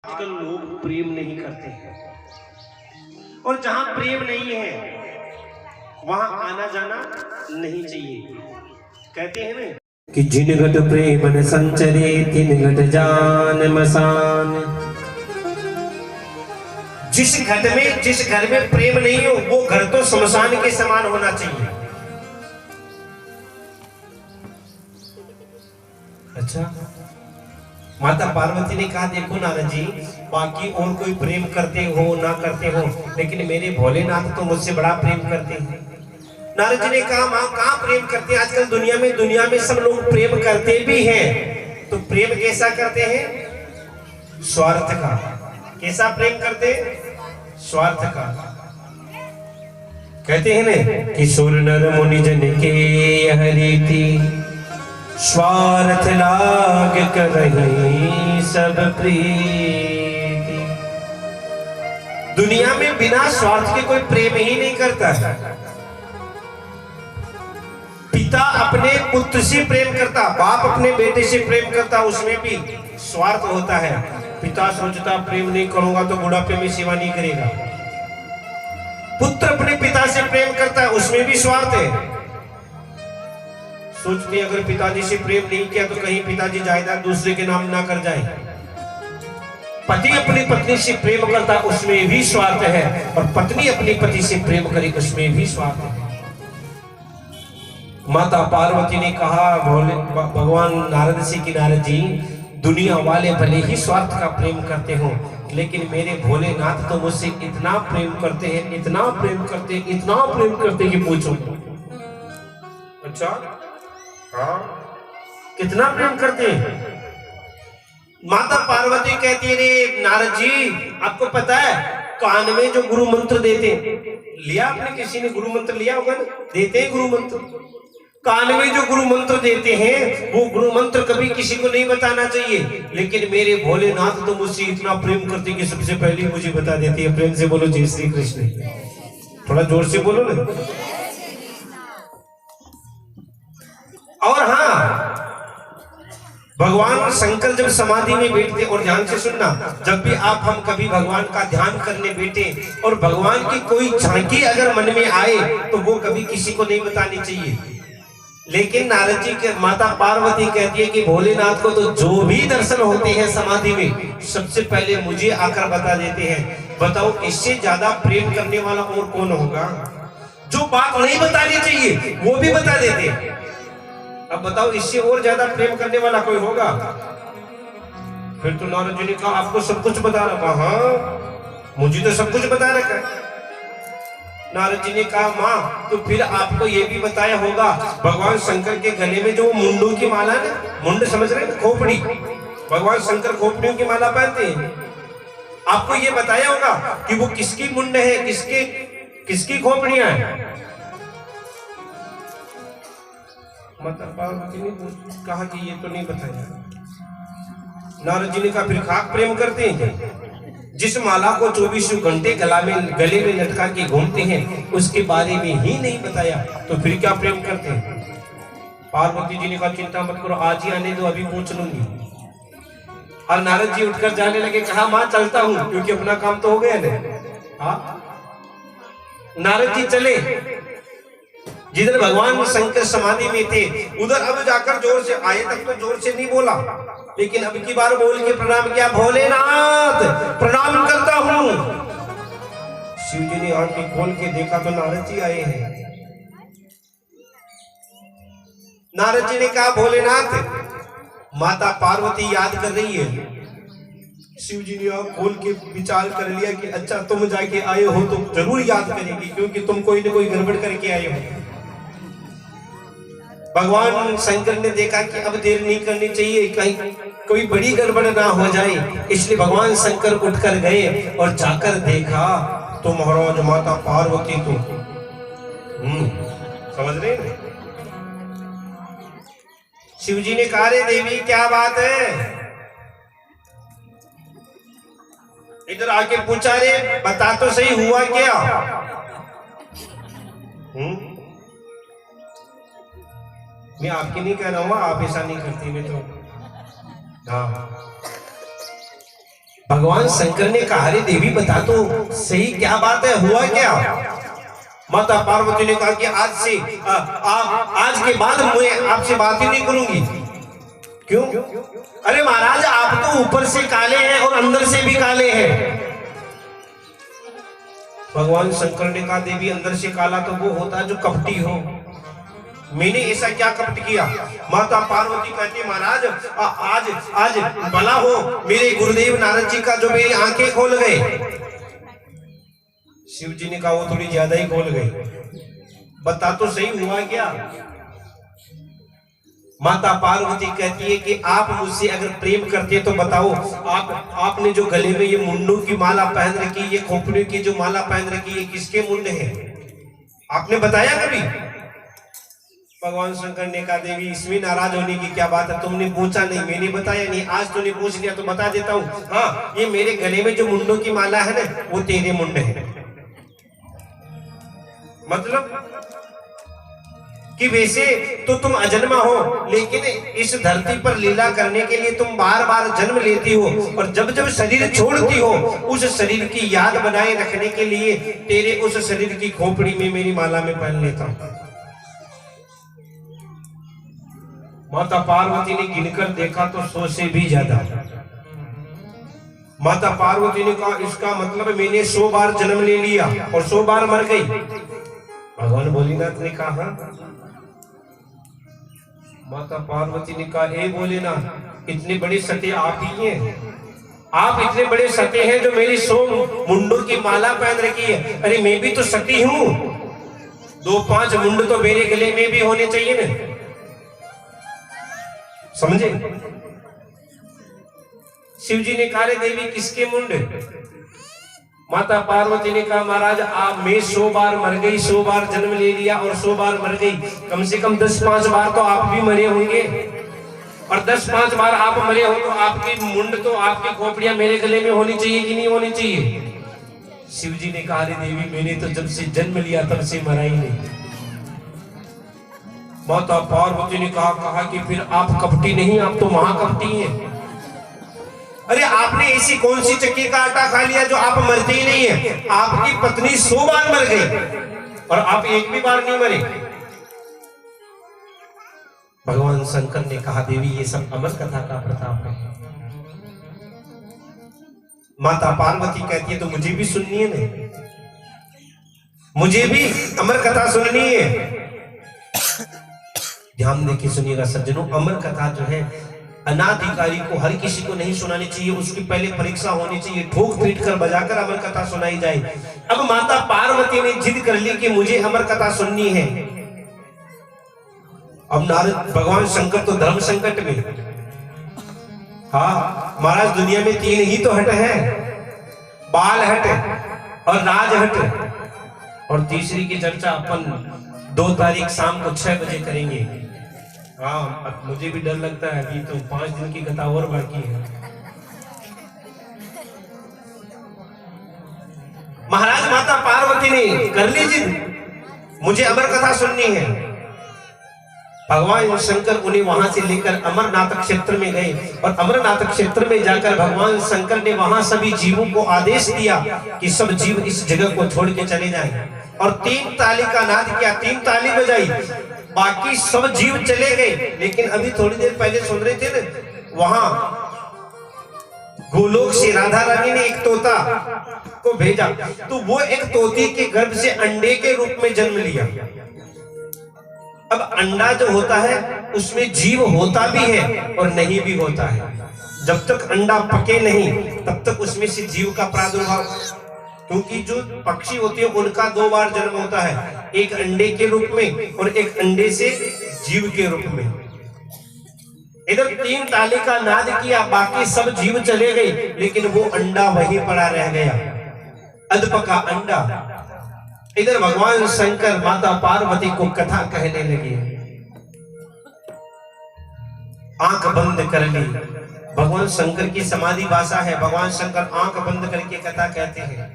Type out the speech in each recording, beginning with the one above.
आजकल लोग प्रेम नहीं करते हैं और जहां प्रेम नहीं है वहां आना जाना नहीं चाहिए। कहते हैं ना कि जिन घट प्रेम न संचरे तिन घट जान मसान। जिस घर में प्रेम नहीं हो वो घर तो शमशान के समान होना चाहिए। अच्छा, माता पार्वती ने कहा देखो नारद जी, बाकी और कोई प्रेम करते हो ना करते हो, लेकिन मेरे भोलेनाथ तो मुझसे बड़ा प्रेम करते हैं। नारद जी ने कहा मां कहाँ प्रेम करते हैं? आजकल दुनिया में सब लोग प्रेम करते भी हैं, तो प्रेम कैसा करते हैं? स्वार्थ का। कैसा प्रेम करते हैं? स्वार्थ का। कहते हैं ना कि सुर नर मुनि जन के यह रीति स्वार्थ लाग करही सब प्रीति। दुनिया में बिना स्वार्थ के कोई प्रेम ही नहीं करता है। पिता अपने पुत्र से प्रेम करता, बाप अपने बेटे से प्रेम करता, उसमें भी स्वार्थ होता है। पिता सोचता प्रेम नहीं करूंगा तो बुढ़ापे में सेवा नहीं करेगा। पुत्र अपने पिता से प्रेम करता है, उसमें भी स्वार्थ है। सोचते अगर पिताजी से प्रेम नहीं किया तो कहीं पिताजी जायदाद दूसरे के नाम ना कर जाए। पति अपनी पत्नी से प्रेम करता, उसमें भी स्वार्थ है, और पत्नी अपनी पति से प्रेम करे उसमें भी स्वार्थ है। माता पार्वती ने कहा भगवान नारद से कि नारद जी, दुनिया वाले भले ही स्वार्थ का प्रेम करते हो, लेकिन मेरे भोलेनाथ तो मुझसे इतना प्रेम करते हैं, इतना प्रेम करते हैं, इतना प्रेम करते हैं कि पूछो। अच्छा, हाँ, कितना प्रेम करते हैं? माता पार्वती कहती है रे नारद जी, आपको पता है कान में जो गुरु मंत्र देते, लिया आपने, किसी ने गुरु मंत्र लिया होगा ना? देते हैं गुरु मंत्र। कान में जो गुरु मंत्र देते हैं वो गुरु मंत्र कभी किसी को नहीं बताना चाहिए, लेकिन मेरे भोलेनाथ तो मुझसे इतना प्रेम करते कि सबसे पहले मुझे बता देती है। प्रेम से बोलो जय श्री कृष्ण, थोड़ा जोर से बोलो ना। और हाँ, भगवान शंकर जब समाधि में बैठते, और ध्यान से सुनना, जब भी हम कभी भगवान का ध्यान करने बैठे और भगवान की कोई झांकी अगर मन में आए तो वो कभी किसी को नहीं बतानी चाहिए। लेकिन नारद जी के माता पार्वती कहती है कि भोलेनाथ को तो जो भी दर्शन होते हैं समाधि में सबसे पहले मुझे आकर बता देते हैं। बताओ इससे ज्यादा प्रेम करने वाला और कौन होगा? जो बात नहीं बतानी चाहिए वो भी बता देते हैं। अब बताओ इससे और ज्यादा प्रेम करने वाला कोई होगा? फिर तो नारद जी ने कहा आपको सब कुछ बता रखा। हाँ, मुझे तो सब कुछ बता रखा है। नारद जी ने कहा माँ, तो फिर आपको ये भी बताया होगा भगवान शंकर के गले में जो मुंडों की माला है, मुंड समझ रहे हैं, खोपड़ी, भगवान शंकर खोपड़ियों की माला पहनते हैं। आपको ये बताया होगा कि वो किसकी मुंड है, किसकी खोपड़ियां हैं? माता पार्वती ने कहा कि ये तो नहीं बताया। नारद जी ने कहा फिर खाक प्रेम करते हैं? जिस माला को 24 घंटे गले में लटका के घूमते हैं उसके बारे में ही नहीं बताया, तो फिर क्या प्रेम करते हैं? पार्वती जी ने कहा चिंता मत करो, आज ही आने दो, अभी पूछ लूंगी। और नारद जी उठकर जाने लगे। कहा मां चलता हूं, क्योंकि अपना काम तो हो गया ना। हाँ, नारद जी चले जिधर भगवान शंकर समाधि में थे उधर। अब जाकर जोर से आए, तक तो जोर से नहीं बोला, लेकिन अब की बार बोल के प्रणाम किया, भोलेनाथ प्रणाम करता हूं। शिव जी ने आंखें खोल के देखा तो नारद जी आए हैं। नारद जी ने कहा भोलेनाथ, माता पार्वती याद कर रही है। शिव जी ने आंख खोल के विचार कर लिया कि अच्छा तुम जाके आए हो तो जरूर याद करेगी, क्योंकि तुम कोई ना कोई गड़बड़ करके आए हो। भगवान शंकर ने देखा कि अब देर नहीं करनी चाहिए, कहीं कोई बड़ी गड़बड़ ना हो जाए, इसलिए भगवान शंकर उठकर गए और जाकर देखा तो महाराज माता पार्वती तो समझ रहे हैं। शिव जी ने कहा रे देवी क्या बात है? इधर आके पूछा रे बता तो सही हुआ क्या? मैं आपकी नहीं कह रहा हूँ, आप ऐसा नहीं करती। मैं तो हाँ, भगवान शंकर ने कहा, अरे देवी बता तो सही क्या बात है, हुआ क्या? माता पार्वती ने कहा कि आज के बाद मैं आपसे बात ही नहीं करूंगी। क्यों? अरे महाराज, आप तो ऊपर से काले हैं और अंदर से भी काले हैं। भगवान शंकर ने कहा, देवी अंदर से काला तो वो होता है जो कपटी हो, मैंने ऐसा क्या कपट किया? माता पार्वती कहती, महाराज आज भला हो मेरे गुरुदेव नारद जी का जो मेरी आंखें खोल गए। शिव जी ने कहा, वो थोड़ी ज्यादा ही खोल गए, बता तो सही हुआ क्या? माता पार्वती कहती है कि आप मुझसे अगर प्रेम करते तो बताओ, आपने जो गले में ये मुंडों की माला पहन रखी, ये खोपड़ियों की जो माला पहन रखी, ये किसके मुंड है? आपने बताया कभी? भगवान शंकर ने कहा, देवी इसमें नाराज होने की क्या बात है, तुमने पूछा नहीं, मैंने बताया नहीं, आज तूने पूछ लिया तो बता देता हूँ। हाँ, ये मेरे गले में जो मुंडों की माला है ना, वो तेरे मुंड है। मतलब कि वैसे तो तुम अजन्मा हो, लेकिन इस धरती पर लीला करने के लिए तुम बार बार जन्म लेती हो, और जब जब शरीर छोड़ती हो, उस शरीर की याद बनाए रखने के लिए तेरे उस शरीर की खोपड़ी में मेरी माला में पहन लेता हूं। माता पार्वती ने गिनकर देखा तो 100 से भी ज्यादा। माता पार्वती ने कहा, इसका मतलब मैंने 100 बार जन्म ले लिया और 100 बार मर गई। भगवान भोलेनाथ ने कहा, माता पार्वती ने कहा, हे भोलेनाथ, इतने बड़े सत्य आप ही हैं, आप इतने बड़े सत्य हैं जो मेरी 100 मुंडों की माला पहन रखी है। अरे मैं भी तो सती हूं, 2-5 मुंड तो मेरे गले में भी होने चाहिए ना, समझे? शिव जी ने कहा, देवी किसके मुंड? माता पार्वती ने कहा, महाराज मैं 100 बार मर गई, 100 बार जन्म ले लिया और 100 बार मर गई, कम से कम 10-5 बार तो आप भी मरे होंगे, और 10-5 बार आप मरे हो तो आपकी मुंड तो आपकी खोपड़ियां मेरे गले में होनी चाहिए कि नहीं होनी चाहिए? शिव जी ने कहा, देवी मैंने तो जब से जन्म लिया तब से मरा ही नहीं। माता पार्वती ने कहा कि फिर आप कपटी नहीं, आप तो महाकपटी हैं। अरे आपने ऐसी कौन सी चक्की का आटा खा लिया जो आप मरते ही नहीं है? आपकी पत्नी 100 बार मर गई और आप एक भी बार नहीं मरे। भगवान शंकर ने कहा, देवी ये सब अमर कथा का प्रताप है। माता पार्वती कहती है, तो मुझे भी सुननी है ना, मुझे भी अमर कथा सुननी है। ध्यान देके सुनिएगा सज्जनों, अमर कथा जो है अनाधिकारी को हर किसी को नहीं सुनानी चाहिए, उसकी पहले परीक्षा होनी चाहिए, ठोक पीट कर बजाकर अमर कथा सुनाई जाए। अब माता पार्वती ने जिद कर ली कि मुझे अमर कथा सुननी है। अब नारद भगवान शंकर तो धर्म संकट में, हाँ महाराज दुनिया में 3 ही तो हट है, बाल हट और राज हट, और तीसरी की चर्चा अपन 2 तारीख शाम को 6 बजे करेंगे। हाँ मुझे भी डर लगता है, अभी तो 5 दिन की कथा और बाकी है। महाराज माता पार्वती ने कर ली जिद, मुझे अमर कथा सुननी है। भगवान शंकर उन्हें वहां से लेकर अमरनाथ क्षेत्र में गए, और अमरनाथ क्षेत्र में जाकर भगवान शंकर ने वहां सभी जीवों को आदेश दिया कि सब जीव इस जगह को छोड़ के चले जाएं, और 3 ताली का नाद किया, 3 ताली बजाई, बाकी सब जीव चले गए। लेकिन अभी थोड़ी देर पहले सुन रहे थे ना, वहां गोलोक से राधा रानी ने एक तोता को भेजा, तो वो एक तोती के गर्भ से अंडे के रूप में जन्म लिया। अब अंडा जो होता है उसमें जीव होता भी है और नहीं भी होता है। जब तक अंडा पके नहीं तब तक उसमें से जीव का प्रादुर्भाव, क्योंकि जो पक्षी होते हैं उनका 2 बार जन्म होता है, एक अंडे के रूप में और एक अंडे से जीव के रूप में। इधर 3 ताली का नाद किया, बाकी सब जीव चले गए, लेकिन वो अंडा वहीं पड़ा रह गया, अधपका अंडा। इधर भगवान शंकर माता पार्वती को कथा कहने लगे, आंख बंद कर ली। भगवान शंकर की समाधि भाषा है, भगवान शंकर आंख बंद करके कथा कहते हैं।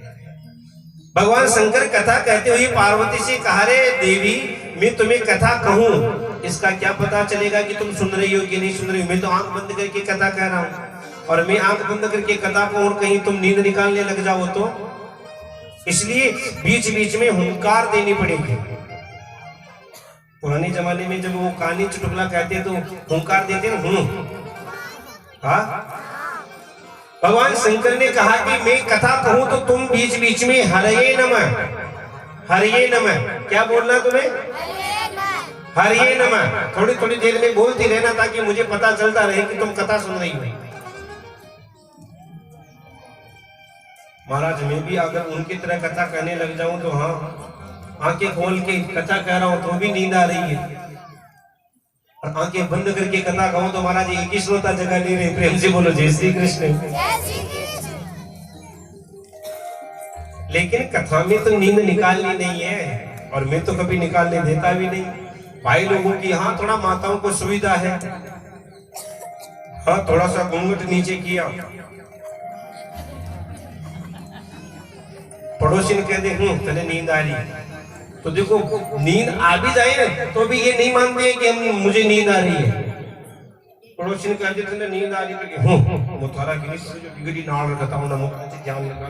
भगवान शंकर कथा कहते हुए पार्वती से कहा, रे देवी मैं तुम्हें कथा कहूं, इसका क्या पता चलेगा कि तुम सुन रही हो कि नहीं सुन रही हो, मैं तो आंख बंद करके कथा कह रहा हूं। और मैं आंख बंद करके कथा को और कहीं तुम नींद निकालने लग जाओ तो, इसलिए बीच बीच में हुंकार देनी पड़ेगी। पुराने जमाने में जब वो कहानी चुटकुला कहते तो हुंकार देते ना, हाँ। भगवान शंकर ने कहा कि मैं कथा कहूं तो तुम बीच बीच में हरये नमः, हरये नमः, क्या बोलना तुम्हें? हरये नमः। थोड़ी थोड़ी देर में बोलती रहना ताकि मुझे पता चलता रहे कि तुम कथा सुन रही हो। महाराज मैं भी अगर उनकी तरह कथा कहने लग जाऊं तो हाँ, आंखें खोल के कथा कह रहा हूं तो भी नींद आ रही है, और आंखें बंद करके कथा कहूं तो महाराज एक ही श्रोता जगह ले रहे। प्रेम से बोलो जय श्री कृष्ण। लेकिन कथा में तो नींद निकालनी नहीं है, और मैं तो कभी निकालने देता भी नहीं। भाई लोगों की हाँ थोड़ा माताओं को सुविधा है, हाँ थोड़ा सा घूंघट नीचे किया, पड़ोसी ने कह दे तने नींद आ रही, तो देखो नींद आ भी जाए तो भी ये नहीं मानते हैं कि मुझे नींद आ रही है। पड़ोसी ने कह दिया तने नींद आ रही तो मुतारा की जो बिगड़ी नाल रखता हूं ना मुझे ध्यान लगा।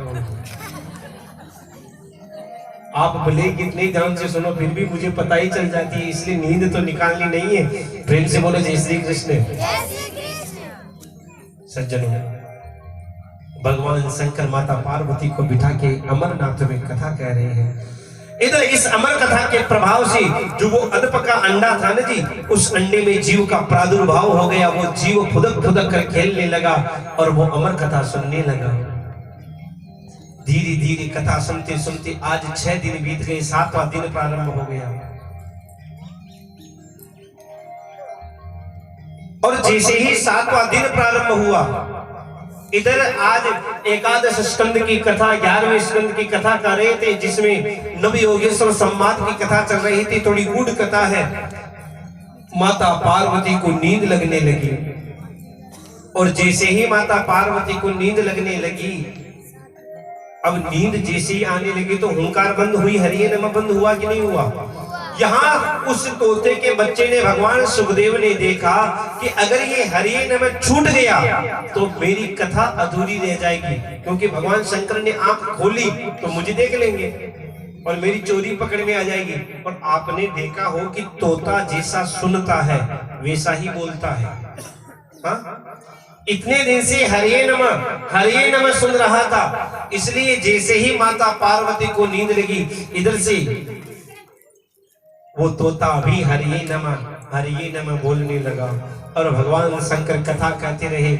आप भले कितने ध्यान से सुनो फिर भी मुझे पता ही चल जाती है, इसलिए नींद तो निकालनी नहीं है। प्रेम से बोलो जय श्री कृष्ण। सज्जनों, भगवान शंकर माता पार्वती को बिठा के अमरनाथ में कथा कह रहे हैं। इधर इस अमर कथा के प्रभाव से जो वो अदप का अंडा था ना जी, उस अंडे में जीव का प्रादुर्भाव हो गया। वो जीव फुदक फुदक कर खेलने लगा और वो अमर कथा सुनने लगा। धीरे धीरे कथा सुनते सुनते आज 6 दिन बीत गए, 7वां दिन प्रारंभ हो गया। और जैसे ही 7वां दिन प्रारंभ हुआ, इधर आज एकादश स्कंद की कथा, 11वें स्कंद की कथा कर रहे थे, जिसमें नव योगेश्वर संवाद की कथा चल रही थी। थोड़ी गूढ़ कथा है। माता पार्वती को नींद लगने लगी, और जैसे ही माता पार्वती को नींद लगने लगी, अब नींद जैसे ही आने लगी तो हुंकार बंद हुई, हरिये नमः बंद हुआ कि नहीं हुआ? यहाँ उस तोते के बच्चे ने, भगवान सुखदेव ने देखा कि अगर ये हरिये नमः छूट गया तो मेरी कथा अधूरी रह जाएगी, क्योंकि भगवान शंकर ने आंख खोली तो मुझे देख लेंगे और मेरी चोरी पकड़ में आ जाएगी। और आपने देखा हो कि तोता जैसा सुनता है वैसा ही बोलता है। हाँ? इतने दिन से हरिये नमः सुन रहा था, इसलिए जैसे ही माता पार्वती को नींद लगी, इधर से वो तोता भी हरिये नमः बोलने लगा। और भगवान शंकर कथा कहते रहे।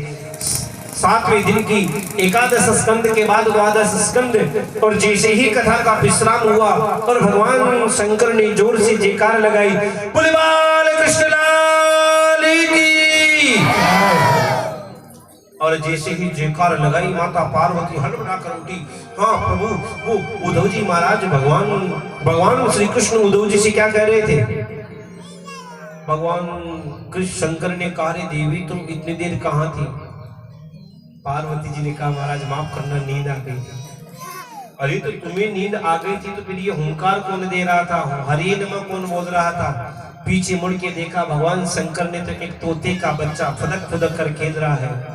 7वें दिन की एकादश स्कंद के बाद 12 स्कंद, और जैसे ही कथा का विश्राम हुआ और भगवान शंकर ने जोर से जयकार लगाई, बोले बाल कृष्ण लाल की। और जैसे ही जयकार लगाई, माता पार्वती हड़बड़ा कर उठी। हाँ प्रभु, वो उद्धव जी महाराज भगवान श्री कृष्ण उद्धव जी से क्या कह रहे थे? भगवान कृष्ण शंकर ने कहा, रे देवी तुम इतनी देर कहाँ थी? पार्वती जी ने कहा, महाराज माफ करना, नींद आ गई थी। अरे तो तुम्हें नींद आ गई थी तो फिर ये हुंकार कौन दे रहा था, हरिये नमः कौन बोल रहा था? पीछे मुड़ के देखा, भगवान शंकर ने तो एक तोते का बच्चा फुदक फुदक कर खेल रहा है।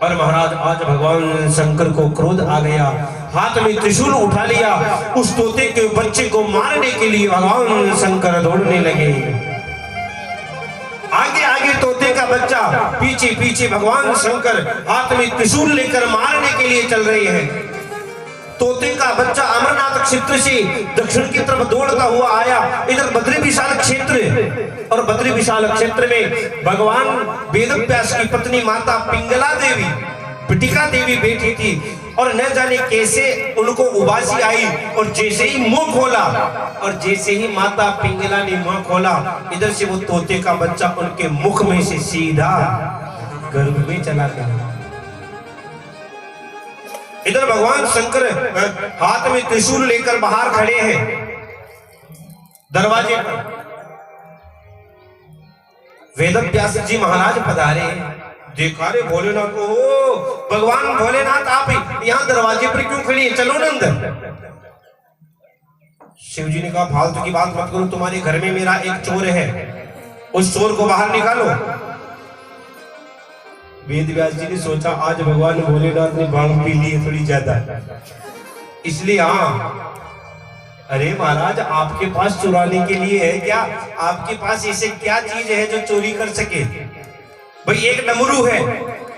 और महाराज आज भगवान शंकर को क्रोध आ गया, हाथ में त्रिशूल उठा लिया, उस तोते के बच्चे को मारने के लिए भगवान शंकर दौड़ने लगे। आगे आगे तोते का बच्चा, पीछे पीछे भगवान शंकर हाथ में त्रिशूल लेकर मारने के लिए चल रहे हैं। तोते का बच्चा अमरनाथ क्षेत्र से दक्षिण की तरफ दौड़ता हुआ आया। इधर बद्री विशाल क्षेत्र, और बद्री विशाल क्षेत्र में भगवान वेदव्यास की पत्नी माता पिंगला देवी, पिटिका देवी बैठी थी। और न जाने कैसे उनको उबासी आई, और जैसे ही मुंह खोला, और जैसे ही माता पिंगला ने मुंह खोला, इधर से वो तोते का बच्चा उनके मुख में से सीधा गर्भ में चला गया। इधर भगवान शंकर हाथ में त्रिशूल लेकर बाहर खड़े हैं दरवाजे पर। वेदव्यास जी महाराज पधारे, देखा रे भोलेनाथ को, भगवान भोलेनाथ आप यहाँ दरवाजे पर क्यों खड़ी है, चलो ना अंदर। शिव जी ने कहा, फालतू की बात मत करो, तुम्हारे घर में मेरा एक चोर है, उस चोर को बाहर निकालो। वेद व्यास जी ने सोचा आज भगवान भोलेनाथ ने भांग पी ली है थोड़ी ज्यादा, इसलिए हाँ, अरे महाराज आपके पास चुराने के लिए है क्या? आपके पास ऐसे क्या चीज है जो चोरी कर सके? भाई एक डमरू है,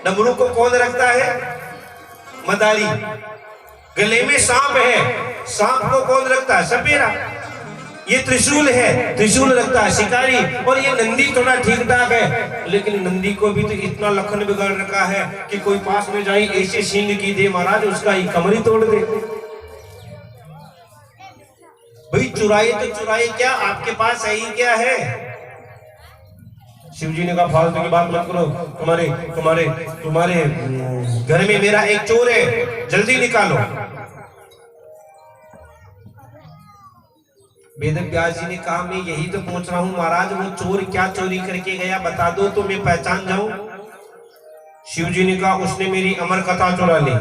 डमरू को कौन रखता है? मदारी। गले में सांप है, सांप को कौन रखता है? सपेरा। ये त्रिशूल है, त्रिशूल रखता है शिकारी। और ये नंदी थोड़ा ठीक ठाक है, लेकिन नंदी को भी तो इतना लखन बिगाड़ रखा है कि कोई पास में जाए ऐसे सींग की दे महाराज उसका ही कमर ही तोड़ दे। भाई चुराए तो चुराए क्या, आपके पास है ही क्या है? शिव जी ने कहा फालतू की बात मत करो, तुम्हारे तुम्हारे तुम्हारे घर में मेरा एक चोर है, जल्दी निकालो। वेद व्यास जी ने कहा मैं यही तो पूछ रहा हूं महाराज, वो चोर क्या चोरी करके गया बता दो तो मैं पहचान जाऊं। शिव जी ने कहा उसने मेरी अमर कथा चुरा ली।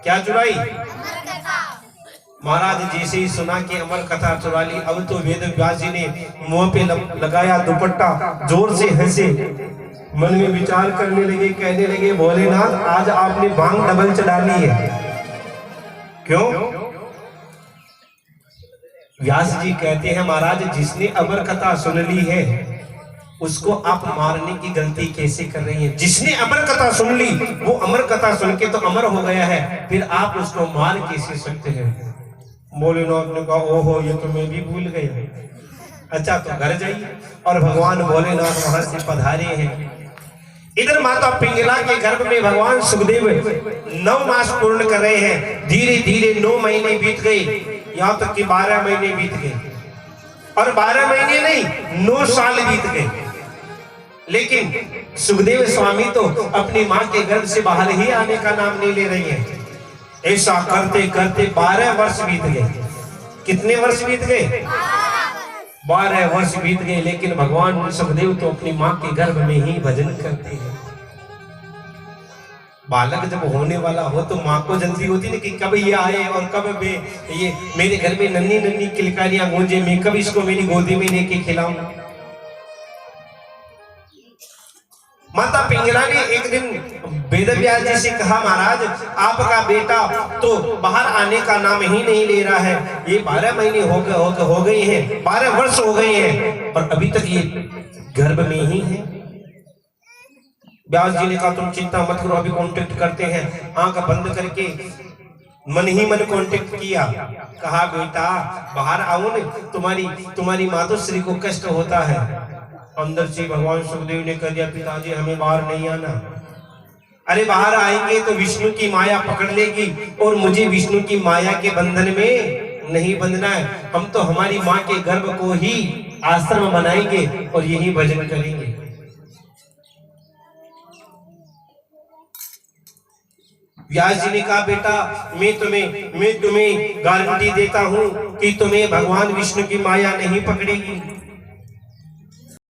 क्या चुराई? महाराज जैसे ही सुना कि अमर कथा चुरा ली, अब तो वेद व्यास जी ने मुंह पे लगाया दुपट्टा, जोर से हंसे, मन में विचार करने लगे, कहने लगे भोलेनाथ आज आपने भांग डबल चढ़ा ली है। क्यों? व्यास जी कहते हैं महाराज जिसने अमर कथा सुन ली है उसको आप मारने की गलती कैसे कर रही हैं? जिसने अमर कथा सुन ली वो अमर कथा सुन के तो अमर हो गया है, फिर आप उसको मार कैसे सकते हैं? भोलेनाथ ने कहा ओहो ये तो मैं भी भूल गया। अच्छा तो घर जाइए। और भगवान भोलेनाथ वहां से पधारे हैं। इधर माता पिंगला के गर्भ में भगवान सुखदेव 9 मास पूर्ण कर रहे हैं। धीरे धीरे 9 महीने बीत गए, यहाँ तक कि 12 महीने बीत गए, और 12 महीने नहीं 9 साल बीत गए। लेकिन सुखदेव स्वामी तो अपनी माँ के गर्भ से बाहर ही आने का नाम नहीं ले रही है। ऐसा करते करते 12 वर्ष बीत गए। कितने वर्ष बीत गए? 12 वर्ष बीत गए। लेकिन भगवान सुखदेव तो अपनी माँ के गर्भ में ही भजन करते हैं। बालक जब होने वाला हो तो माँ को जल्दी होती ना कि कब ये आए और कब ये मेरे घर में नन्ही नन्ही किलकारियां गूंजे, मैं कब इसको मेरी गोदी में लेके खिलाऊं। माता पिंगला ने एक दिन वेद व्यास जी से कहा महाराज आपका बेटा तो बाहर आने का नाम ही नहीं ले रहा है, ये 12 महीने हो गए हैं, 12 वर्ष हो गए हैं और अभी तक ये गर्भ में ही है। व्यास जी ने कहा तुम चिंता मत करो, अभी कांटेक्ट करते हैं। आंख बंद करके मन ही मन कांटेक्ट किया, कहा बेटा बाहर आओ न, तुम्हारी मातोश्री को कष्ट होता है। अंदर से भगवान सुखदेव ने कह दिया पिताजी हमें बाहर नहीं आना। अरे बाहर आएंगे तो विष्णु की माया पकड़ लेगी और मुझे विष्णु की माया के बंधन में नहीं बंधना है। हम तो हमारी माँ के गर्भ को ही आश्रम बनाएंगे और यही भजन करेंगे। व्यास जी ने कहा बेटा मैं तुम्हें गारंटी देता हूं कि तुम्हें भगवान विष्णु की माया नहीं पकड़ेगी।